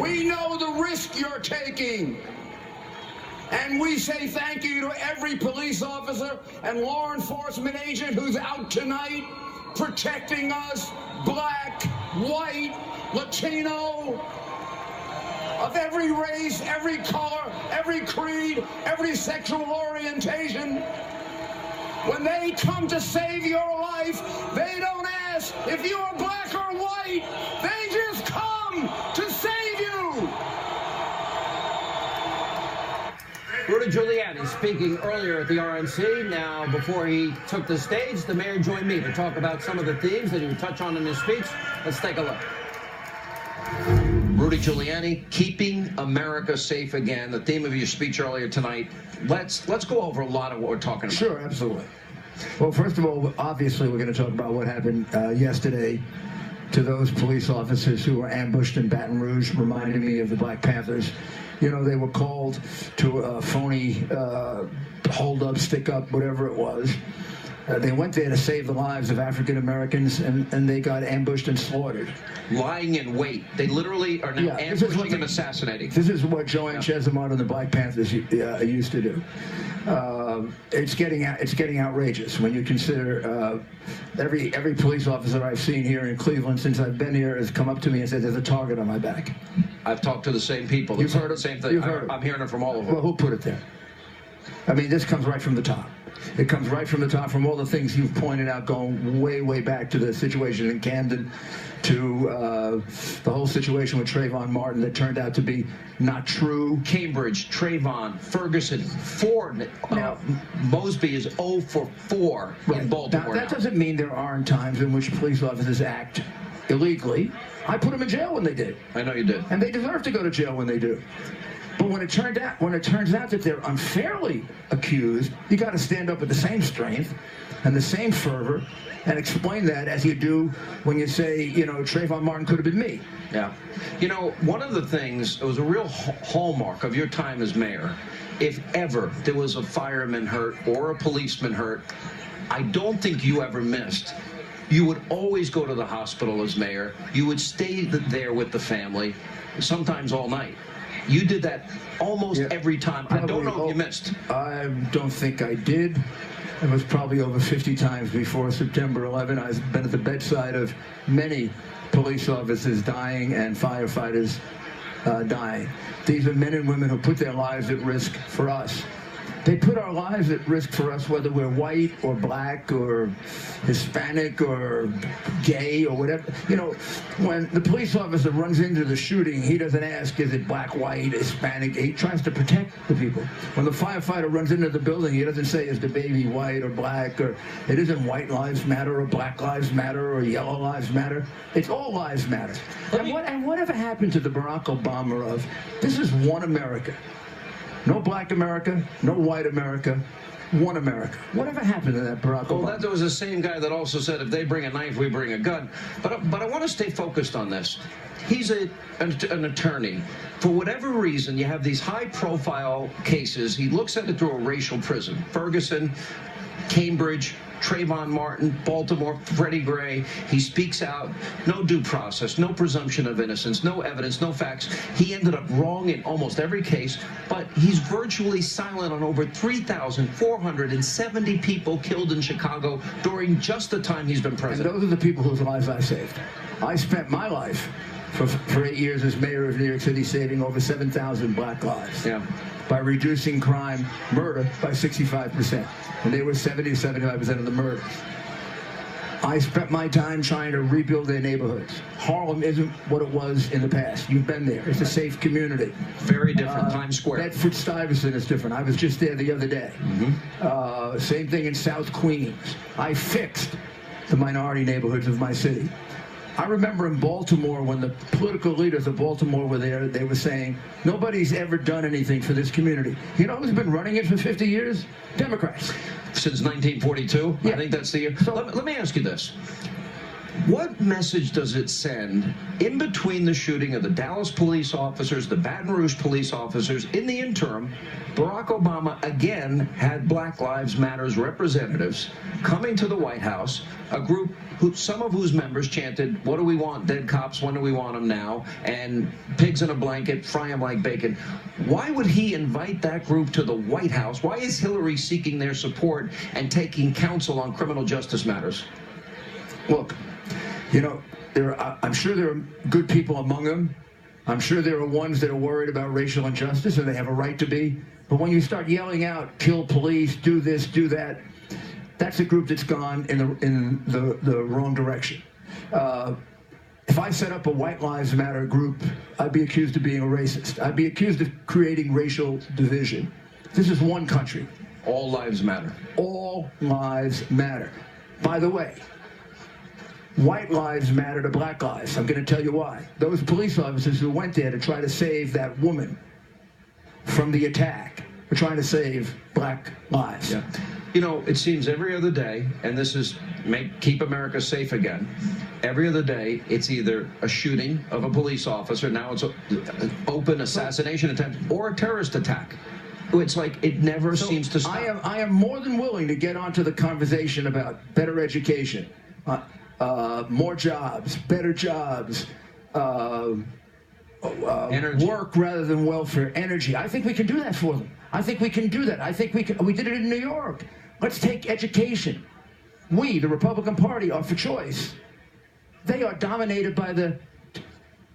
We know the risk you're taking. And we say thank you to every police officer and law enforcement agent who's out tonight protecting us, black, white, Latino, of every race, every color, every creed, every sexual orientation. When they come to save your life, they don't ask if you are black or white. They just come to save you. Rudy Giuliani speaking earlier at the RNC. Now, before he took the stage, the mayor joined me to talk about some of the themes that he would touch on in his speech. Let's take a look. Rudy Giuliani, keeping America safe again, the theme of your speech earlier tonight. Let's go over a lot of what we're talking about. Sure, absolutely. Well, first of all, obviously, we're going to talk about what happened yesterday to those police officers who were ambushed in Baton Rouge, reminding me of the Black Panthers. You know, they were called to a phony hold up, stick up, whatever it was. They went there to save the lives of African Americans, and they got ambushed and slaughtered. Lying in wait. They literally are now ambushing and assassinating. This is what Joanne Chesimard and the Black Panthers used to do. It's getting outrageous when you consider every police officer I've seen here in Cleveland since I've been here has come up to me and said there's a target on my back. I've talked to the same people. You've heard the same thing. I'm hearing it from all of them. Well, who put it there? I mean, this comes right from the top. It comes right from the top, from all the things you've pointed out, going way back to the situation in Camden, to the whole situation with Trayvon Martin that turned out to be not true. Cambridge, Trayvon, Ferguson, Ford. Mosby is 0 for 4 in Baltimore. Now, that doesn't mean there aren't times in which police officers act illegally. I put them in jail when they did. I know you did. And they deserve to go to jail when they do. But when it turns out that they're unfairly accused, you got to stand up with the same strength and the same fervor and explain that as you do when you say, you know, Trayvon Martin could have been me. Yeah. You know, one of the things, it was a real hallmark of your time as mayor, if ever there was a fireman hurt or a policeman hurt, I don't think you ever missed. You would always go to the hospital as mayor. You would stay there with the family, sometimes all night. You did that almost every time. I don't know if you missed. I don't think I did. It was probably over 50 times before September 11. I've been at the bedside of many police officers dying and firefighters dying. These are men and women who put their lives at risk for us. They put our lives at risk for us, whether we're white or black or Hispanic or gay or whatever. You know, when the police officer runs into the shooting, he doesn't ask, is it black, white, Hispanic? He tries to protect the people. When the firefighter runs into the building, he doesn't say, is the baby white or black, or it isn't white lives matter or black lives matter or yellow lives matter. It's all lives matter. And whatever happened to the Barack Obama of, this is one America. No black America, no white America, one America. Whatever happened to that Barack Obama? Well, that was the same guy that also said, if they bring a knife, we bring a gun. But I want to stay focused on this. He's an attorney. For whatever reason, you have these high-profile cases. He looks at it through a racial prism. Ferguson, Cambridge, Trayvon Martin, Baltimore, Freddie Gray. He speaks out. No due process, no presumption of innocence, no evidence, no facts. He ended up wrong in almost every case, but he's virtually silent on over 3,470 people killed in Chicago during just the time he's been president. And those are the people whose lives I saved. I spent my life for 8 years as mayor of New York City saving over 7,000 black lives. Yeah. By reducing crime, murder, by 65%. And they were 70 to 75% of the murders. I spent my time trying to rebuild their neighborhoods. Harlem isn't what it was in the past. You've been there. It's a safe community. Very different. Times Square. Bedford-Stuyvesant is different. I was just there the other day. Mm-hmm. Same thing in South Queens. I fixed the minority neighborhoods of my city. I remember in Baltimore, when the political leaders of Baltimore were there, they were saying, nobody's ever done anything for this community. You know who's been running it for 50 years? Democrats. Since 1942? Yeah. I think that's the year. So, let me ask you this. What message does it send in between the shooting of the Dallas police officers, the Baton Rouge police officers? In the interim, Barack Obama again had Black Lives Matter's representatives coming to the White House, a group some of whose members chanted, "What do we want? Dead cops, when do we want them now?" and "Pigs in a blanket, fry them like bacon." Why would he invite that group to the White House? Why is Hillary seeking their support and taking counsel on criminal justice matters? Look, you know, I'm sure there are good people among them. I'm sure there are ones that are worried about racial injustice, and they have a right to be. But when you start yelling out, "Kill police, do this, do that," that's a group that's gone in the wrong direction. If I set up a White Lives Matter group, I'd be accused of being a racist. I'd be accused of creating racial division. This is one country. All lives matter. All lives matter. By the way, white lives matter to black lives. I'm going to tell you why. Those police officers who went there to try to save that woman from the attack were trying to save black lives. Yeah. You know, it seems every other day, and this is keep America safe again, every other day it's either a shooting of a police officer, now it's an open assassination attempt, or a terrorist attack. It's like it never seems to stop. I am more than willing to get onto the conversation about better education, more jobs, better jobs, work rather than welfare, energy. I think we can do that for them. I think we can do that. I think we can. We did it in New York. Let's take education. We, the Republican Party, are for choice. They are dominated by the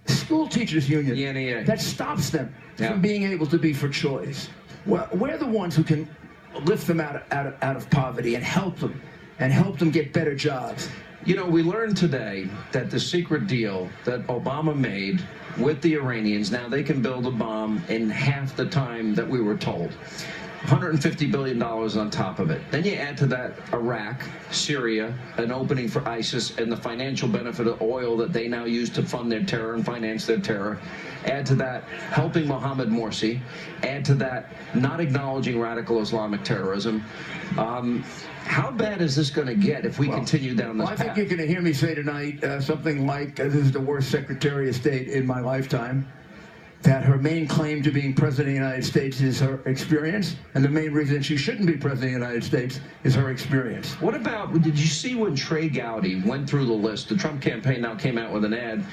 school teachers union. Yeah. That stops them from being able to be for choice. We're the ones who can lift them out of poverty and help them get better jobs. You know, we learned today that the secret deal that Obama made with the Iranians, now they can build a bomb in half the time that we were told. $150 billion on top of it. Then you add to that Iraq, Syria, an opening for ISIS, and the financial benefit of oil that they now use to fund their terror and finance their terror. Add to that helping Mohammed Morsi. Add to that not acknowledging radical Islamic terrorism. How bad is this going to get if we continue down this path? I think you're going to hear me say tonight something like, this is the worst Secretary of State in my lifetime, that her main claim to being President of the United States is her experience, and the main reason she shouldn't be President of the United States is her experience. What about, did you see when Trey Gowdy went through the list? The Trump campaign now came out with an ad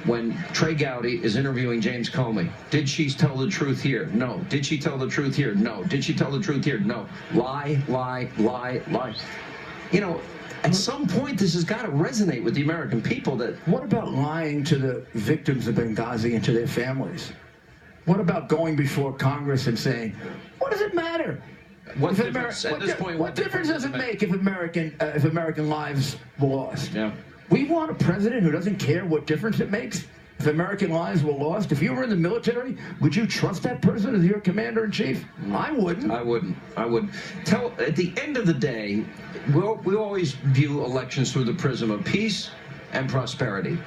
when Trey Gowdy is interviewing James Comey. Did she tell the truth here? No. Did she tell the truth here? No. Did she tell the truth here? No. Lie, lie, lie, lie. You know, at some point, this has got to resonate with the American people. That what about lying to the victims of Benghazi and to their families? What about going before Congress and saying, what does it matter? What difference does it make if American lives were lost? Yeah. We want a president who doesn't care what difference it makes if American lives were lost. If you were in the military, would you trust that person as your commander-in-chief? I wouldn't. I wouldn't. At the end of the day, we always view elections through the prism of peace and prosperity.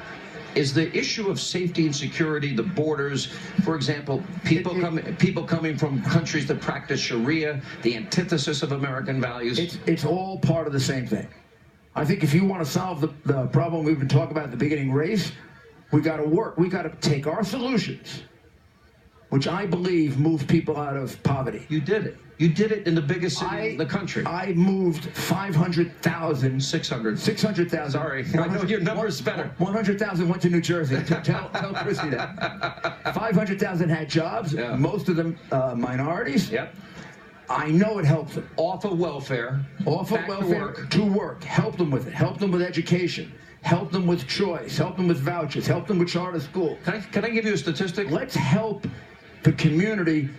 Is the issue of safety and security, the borders, for example, people coming from countries that practice Sharia, the antithesis of American values? It's all part of the same thing. I think if you want to solve the problem we've been talking about at the beginning, race, we got to work. We got to take our solutions, which I believe move people out of poverty. You did it. You did it in the biggest city in the country. I moved 500,000. 600,000. Sorry, I know your number's better. 100,000 went to New Jersey. Tell Chrissy that. 500,000 had jobs, most of them minorities. Yep. I know it helped them. Off of welfare. To work. Help them with it. Help them with education. Help them with choice. Help them with vouchers. Help them with charter school. Can I give you a statistic? Let's help the community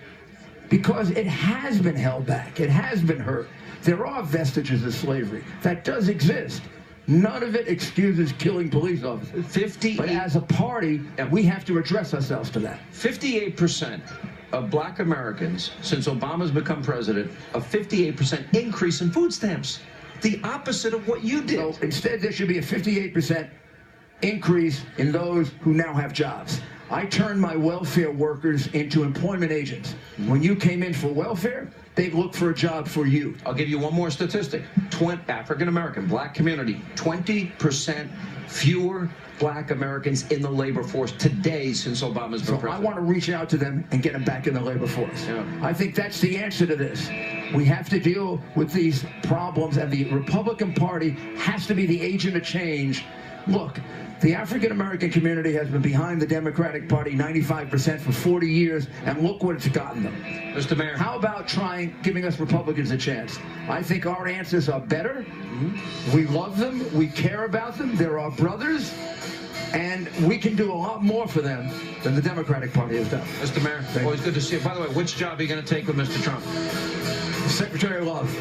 because it has been held back. It has been hurt. There are vestiges of slavery. That does exist. None of it excuses killing police officers. But as a party, we have to address ourselves to that. 58% of black Americans, since Obama's become president, a 58% increase in food stamps. The opposite of what you did. So instead, there should be a 58% increase in those who now have jobs. I turned my welfare workers into employment agents. When you came in for welfare, they'd look for a job for you. I'll give you one more statistic. African-American, black community, 20% fewer black Americans in the labor force today since Obama's been president. I want to reach out to them and get them back in the labor force. Yeah. I think that's the answer to this. We have to deal with these problems, and the Republican Party has to be the agent of change. Look, the African-American community has been behind the Democratic Party 95% for 40 years, and look what it's gotten them. Mr. Mayor. How about giving us Republicans a chance? I think our answers are better. We love them. We care about them. They're our brothers. And we can do a lot more for them than the Democratic Party has done. Mr. Mayor, always good to see you. By the way, which job are you going to take with Mr. Trump? Secretary of Love.